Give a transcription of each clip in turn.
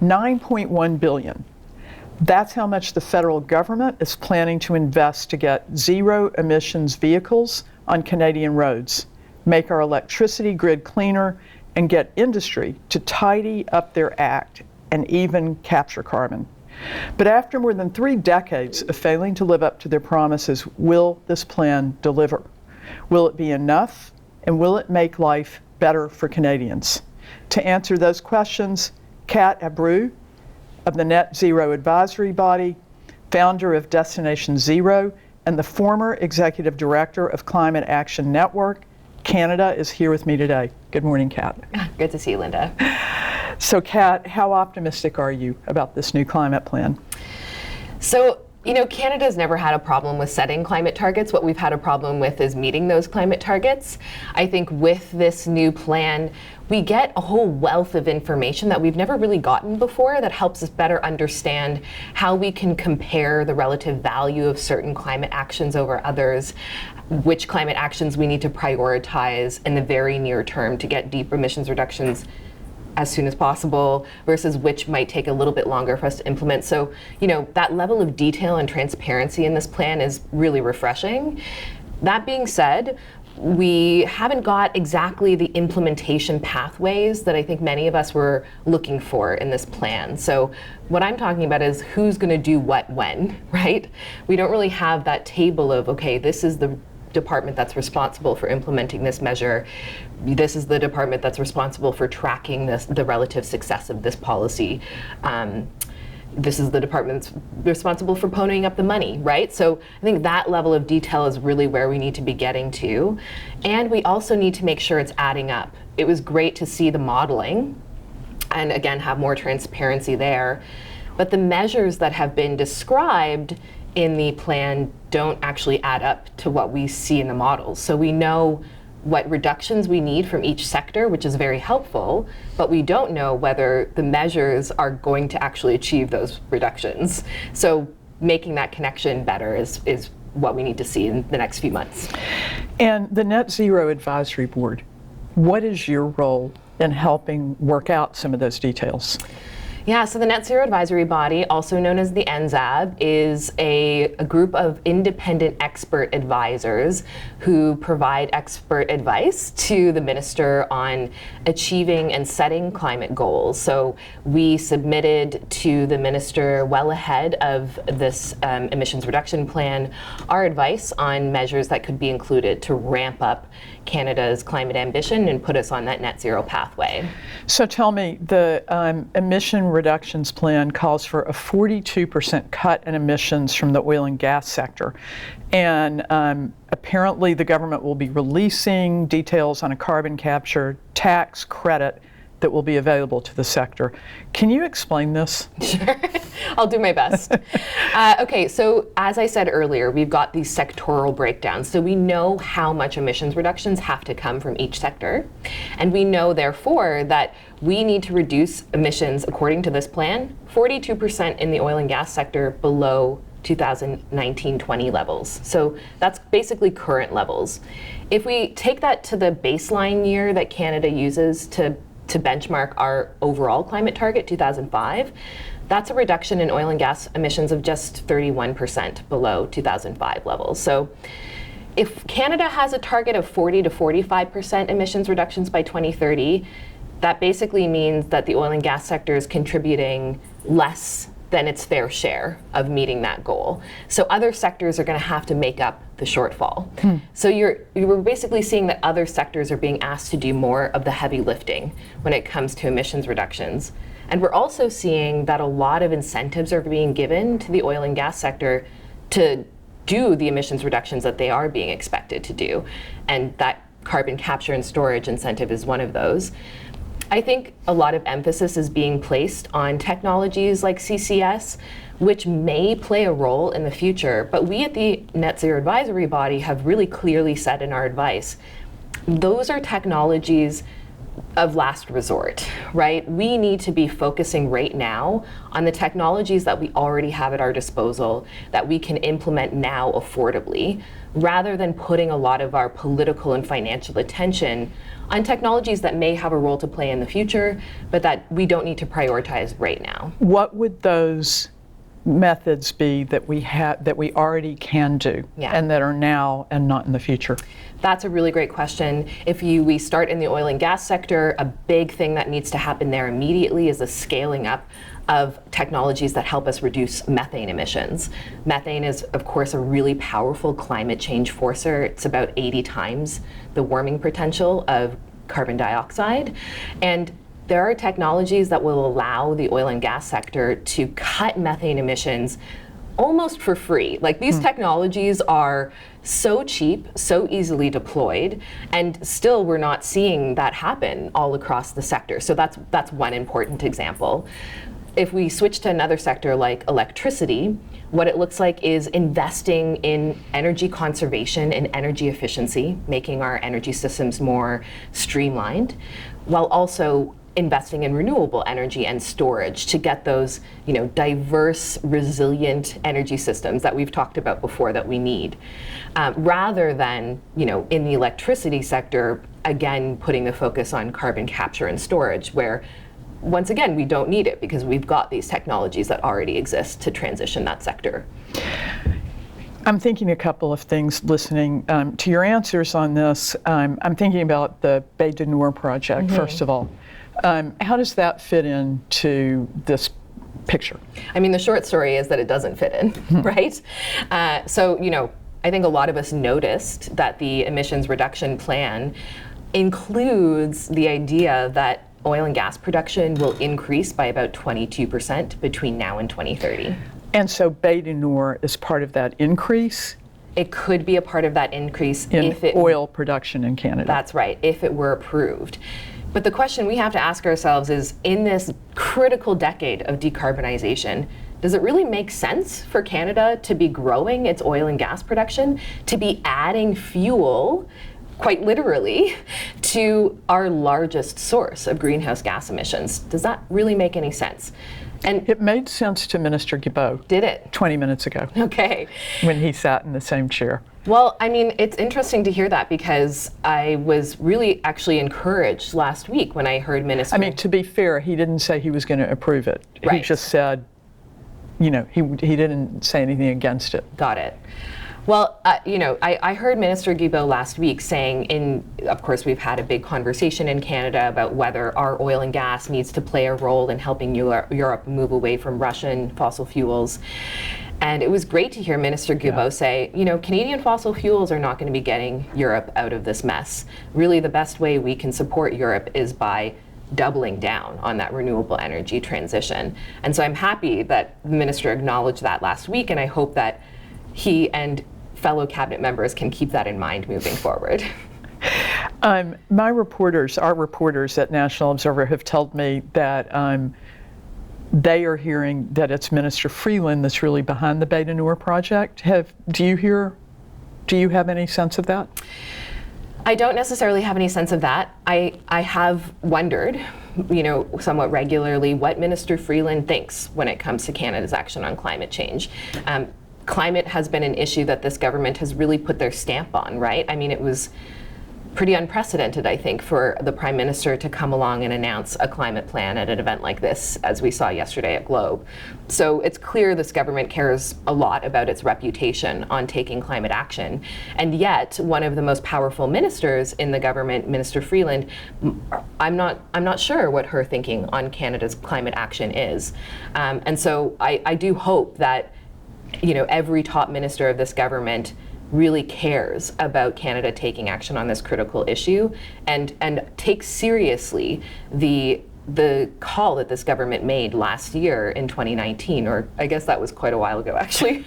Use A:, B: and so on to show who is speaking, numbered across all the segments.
A: $9.1 billion. That's how much the federal government is planning to invest to get zero emissions vehicles on Canadian roads, make our electricity grid cleaner, and get industry to tidy up their act and even capture carbon. But after more than 3 decades of failing to live up to their promises, will this plan deliver? Will it be enough? And will it make life better for Canadians? To answer those questions, Catherine Abreu of the Net Zero Advisory Body, founder of Destination Zero, and the former executive director of Climate Action Network, Canada, is here with me today. Good morning, Kat.
B: Good to see you, Linda.
A: So, Kat, how optimistic are you about this new climate plan?
B: So, Canada's never had a problem with setting climate targets. What we've had a problem with is meeting those climate targets. I think with this new plan, we get a whole wealth of information that we've never really gotten before that helps us better understand how we can compare the relative value of certain climate actions over others, which climate actions we need to prioritize in the very near term to get deep emissions reductions as soon as possible versus which might take a little bit longer for us to implement. So, that level of detail and transparency in this plan is really refreshing. That being said, we haven't got exactly the implementation pathways that I think many of us were looking for in this plan. So what I'm talking about is who's going to do what when, right? We don't really have that table of, okay, this is the department that's responsible for implementing this measure. This is the department that's responsible for tracking the relative success of this policy. This is the department that's responsible for ponying up the money, right? So I think that level of detail is really where we need to be getting to. And we also need to make sure it's adding up. It was great to see the modeling and again, have more transparency there. But the measures that have been described in the plan don't actually add up to what we see in the models. So we know what reductions we need from each sector, which is very helpful, but we don't know whether the measures are going to actually achieve those reductions. So making that connection better is what we need to see in the next few months.
A: And the Net Zero Advisory Board, what is your role in helping work out some of those details?
B: Yeah, so the Net Zero Advisory Body, also known as the NZAB, is a group of independent expert advisors who provide expert advice to the minister on achieving and setting climate goals. So we submitted to the minister well ahead of this emissions reduction plan our advice on measures that could be included to ramp up Canada's climate ambition and put us on that net zero pathway.
A: So tell me, the emission reductions plan calls for a 42% cut in emissions from the oil and gas sector. And apparently the government will be releasing details on a carbon capture tax credit that will be available to the sector. Can you explain this?
B: Sure, I'll do my best. Okay, so as I said earlier, we've got these sectoral breakdowns. So we know how much emissions reductions have to come from each sector. And we know, therefore, that we need to reduce emissions, according to this plan, 42% in the oil and gas sector below 2019-20 levels. So that's basically current levels. If we take that to the baseline year that Canada uses to benchmark our overall climate target, 2005, that's a reduction in oil and gas emissions of just 31% below 2005 levels. So if Canada has a target of 40 to 45% emissions reductions by 2030, that basically means that the oil and gas sector is contributing less than its fair share of meeting that goal. So other sectors are going to have to make up the shortfall. So you're basically seeing that other sectors are being asked to do more of the heavy lifting when it comes to emissions reductions. And we're also seeing that a lot of incentives are being given to the oil and gas sector to do the emissions reductions that they are being expected to do. And that carbon capture and storage incentive is one of those. I think a lot of emphasis is being placed on technologies like CCS, which may play a role in the future, but we at the Net Zero Advisory Body have really clearly said in our advice, those are technologies of last resort, right? We need to be focusing right now on the technologies that we already have at our disposal that we can implement now affordably, rather than putting a lot of our political and financial attention on technologies that may have a role to play in the future, but that we don't need to prioritize right now.
A: What would those methods be that we already can do and that are now and not in the future?
B: That's a really great question. If we start in the oil and gas sector, a big thing that needs to happen there immediately is a scaling up of technologies that help us reduce methane emissions. Methane is, of course, a really powerful climate change forcer. It's about 80 times the warming potential of carbon dioxide. And there are technologies that will allow the oil and gas sector to cut methane emissions almost for free. Like, these technologies are so cheap, so easily deployed, and still we're not seeing that happen all across the sector. So that's one important example. If we switch to another sector like electricity, what it looks like is investing in energy conservation and energy efficiency, making our energy systems more streamlined, while also investing in renewable energy and storage to get those, diverse, resilient energy systems that we've talked about before that we need, rather than, in the electricity sector, again, putting the focus on carbon capture and storage, where once again, we don't need it because we've got these technologies that already exist to transition that sector.
A: I'm thinking a couple of things listening to your answers on this. I'm thinking about the Bay du Nord project, first of all. How does that fit into this picture? I
B: mean, the short story is that it doesn't fit in, right? So, I think a lot of us noticed that the emissions reduction plan includes the idea that oil and gas production will increase by about 22% between now and 2030.
A: And so Bay du Nord is part of that increase?
B: It could be a part of that increase
A: in oil production in Canada.
B: That's right, if it were approved. But the question we have to ask ourselves is, in this critical decade of decarbonization, does it really make sense for Canada to be growing its oil and gas production, to be adding fuel, quite literally, to our largest source of greenhouse gas emissions? Does that really make any sense?
A: And it made sense to Minister Guilbeault.
B: Did it?
A: 20 minutes ago.
B: Okay.
A: When he sat in the same chair.
B: Well, I mean, it's interesting to hear that, because I was really actually encouraged last week when I heard Minister...
A: I mean, to be fair, he didn't say he was going to approve it.
B: Right.
A: He just said, he didn't say anything against it.
B: Got it. Well, I heard Minister Guilbeault last week saying, of course, we've had a big conversation in Canada about whether our oil and gas needs to play a role in helping Europe move away from Russian fossil fuels. And it was great to hear Minister Guilbeault say, Canadian fossil fuels are not going to be getting Europe out of this mess. Really, the best way we can support Europe is by doubling down on that renewable energy transition. And so I'm happy that the minister acknowledged that last week, and I hope that he and fellow cabinet members can keep that in mind moving forward.
A: Our reporters at National Observer have told me that they are hearing that it's Minister Freeland that's really behind the Bay du Nord project. Do you have any sense of that?
B: I don't necessarily have any sense of that. I have wondered, somewhat regularly, what Minister Freeland thinks when it comes to Canada's action on climate change. Climate has been an issue that this government has really put their stamp on, right? I mean, it was pretty unprecedented, I think, for the Prime Minister to come along and announce a climate plan at an event like this, as we saw yesterday at Globe. So it's clear this government cares a lot about its reputation on taking climate action. And yet, one of the most powerful ministers in the government, Minister Freeland, I'm not sure what her thinking on Canada's climate action is. And so I do hope that every top minister of this government really cares about Canada taking action on this critical issue, and takes seriously the call that this government made last year in 2019, or I guess that was quite a while ago, actually.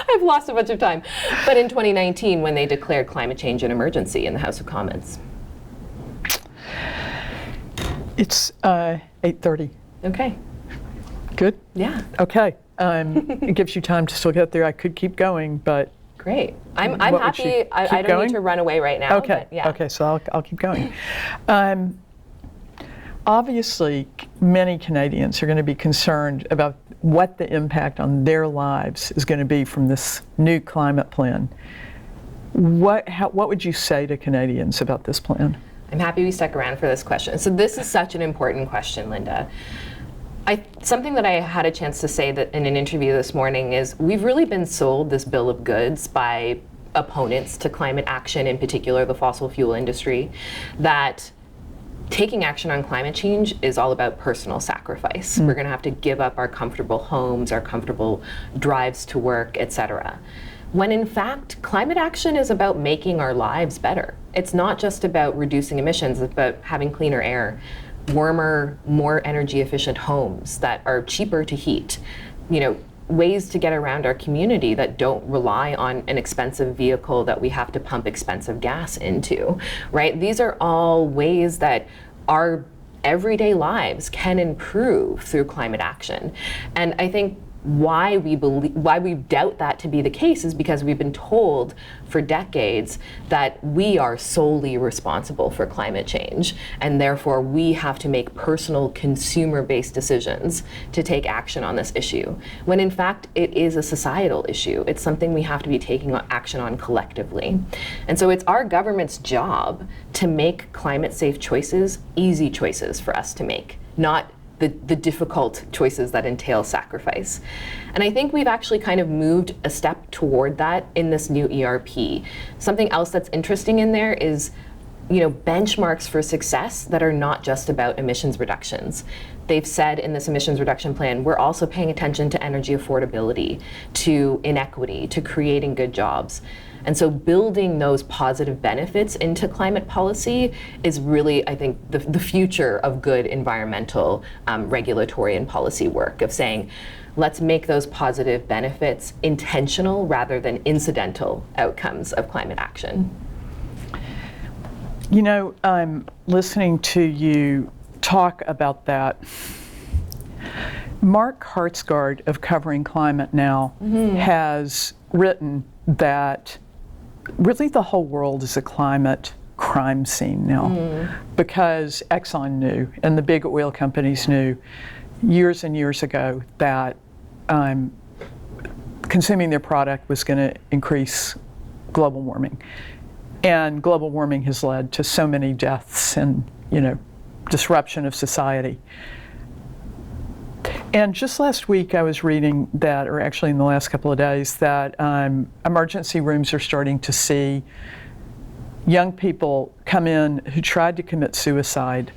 B: I've lost a bunch of time. But in 2019, when they declared climate change an emergency in the House of Commons.
A: It's 8:30.
B: Okay.
A: Good?
B: Yeah.
A: Okay. It gives you time to still get there. I could keep going, but...
B: Great. I'm happy. I don't need to run away right now.
A: Okay.
B: But yeah.
A: Okay, so I'll keep going. Obviously, many Canadians are going to be concerned about what the impact on their lives is going to be from this new climate plan. What would you say to Canadians about this plan?
B: I'm happy we stuck around for this question. So this is such an important question, Linda. Something that I had a chance to say that in an interview this morning is we've really been sold this bill of goods by opponents to climate action, in particular the fossil fuel industry, that taking action on climate change is all about personal sacrifice. We're going to have to give up our comfortable homes, our comfortable drives to work, etc. When in fact, climate action is about making our lives better. It's not just about reducing emissions, it's about having cleaner air, warmer, more energy efficient homes that are cheaper to heat, ways to get around our community that don't rely on an expensive vehicle that we have to pump expensive gas into, right? These are all ways that our everyday lives can improve through climate action. And I think why we doubt that to be the case is because we've been told for decades that we are solely responsible for climate change, and therefore we have to make personal consumer-based decisions to take action on this issue, when in fact it is a societal issue. It's something we have to be taking action on collectively. And so it's our government's job to make climate-safe choices easy choices for us to make, not the difficult choices that entail sacrifice. And I think we've actually kind of moved a step toward that in this new ERP. Something else that's interesting in there is, benchmarks for success that are not just about emissions reductions. They've said in this emissions reduction plan, we're also paying attention to energy affordability, to inequity, to creating good jobs. And so building those positive benefits into climate policy is really, I think, the future of good environmental regulatory and policy work, of saying, let's make those positive benefits intentional rather than incidental outcomes of climate action.
A: I'm listening to you talk about that. Mark Hartsgaard of Covering Climate Now has written that really the whole world is a climate crime scene now, because Exxon knew and the big oil companies knew years and years ago that consuming their product was going to increase global warming. And global warming has led to so many deaths and, disruption of society. And just last week I was reading that, or actually in the last couple of days, that emergency rooms are starting to see young people come in who tried to commit suicide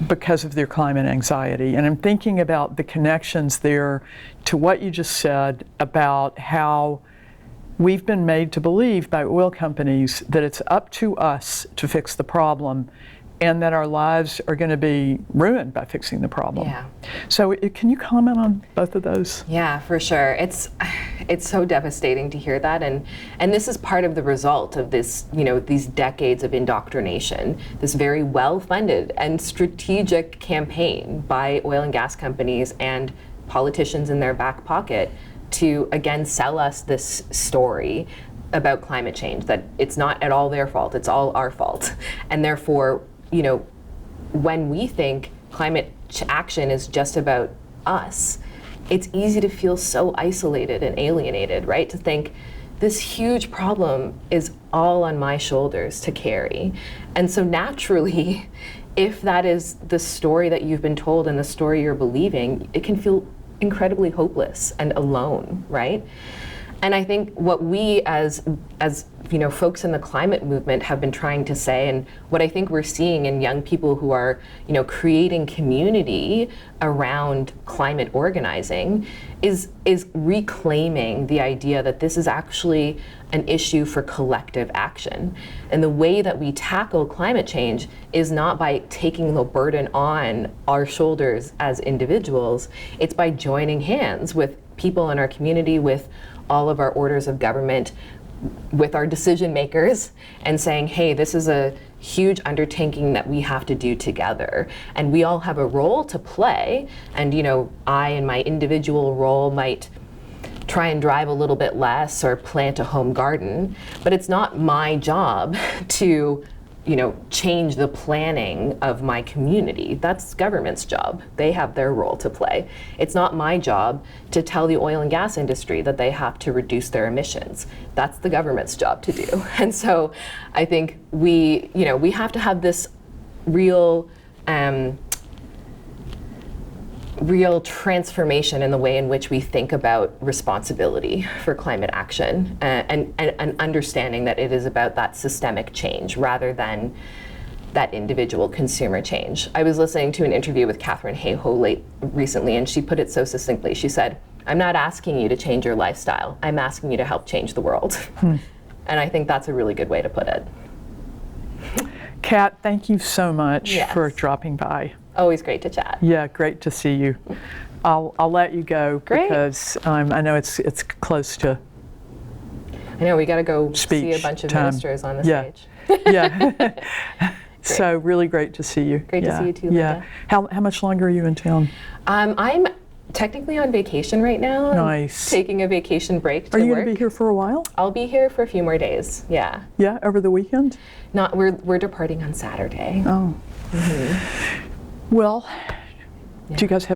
A: because of their climate anxiety. And I'm thinking about the connections there to what you just said about how we've been made to believe by oil companies that it's up to us to fix the problem, and that our lives are going to be ruined by fixing the problem.
B: Yeah.
A: So can you comment on both of those?
B: Yeah, for sure. It's so devastating to hear that, and this is part of the result of this, these decades of indoctrination, this very well-funded and strategic campaign by oil and gas companies and politicians in their back pocket to, again, sell us this story about climate change, that it's not at all their fault, it's all our fault. And therefore, when we think climate action is just about us, it's easy to feel so isolated and alienated, right? To think this huge problem is all on my shoulders to carry. And so naturally, if that is the story that you've been told and the story you're believing, it can feel incredibly hopeless and alone, right? And I think what we as folks in the climate movement have been trying to say, and what I think we're seeing in young people who are, creating community around climate organizing, is reclaiming the idea that this is actually an issue for collective action. And the way that we tackle climate change is not by taking the burden on our shoulders as individuals, it's by joining hands with people in our community, with all of our orders of government, with our decision makers, and saying, hey, this is a huge undertaking that we have to do together. And we all have a role to play. And, I in my individual role might try and drive a little bit less or plant a home garden, but it's not my job to change the planning of my community. That's government's job. They have their role to play. It's not my job to tell the oil and gas industry that they have to reduce their emissions. That's the government's job to do. And so I think we have to have this real transformation in the way in which we think about responsibility for climate action, and understanding that it is about that systemic change rather than that individual consumer change. I was listening to an interview with Catherine Abreu recently, and she put it so succinctly. She said, "I'm not asking you to change your lifestyle. I'm asking you to help change the world." And I think that's a really good way to put it.
A: Kat, thank you so much
B: Yes.
A: for dropping by.
B: Always great to chat.
A: Yeah, great to see you. I'll let you go
B: Great.
A: because I know it's close to
B: I know, we got to go see a
A: speech
B: bunch of
A: time.
B: ministers on the
A: Yeah.
B: stage.
A: Yeah. So really great to see you.
B: Great to see you too,
A: Yeah.
B: Linda.
A: How much longer are you in town?
B: I'm technically on vacation right now.
A: Nice.
B: I'm taking a vacation break to
A: Are you
B: work.
A: going to be here for a while?
B: I'll be here for a few more days. Yeah.
A: Yeah, over the weekend?
B: We're departing on Saturday.
A: Oh. Well, do you guys have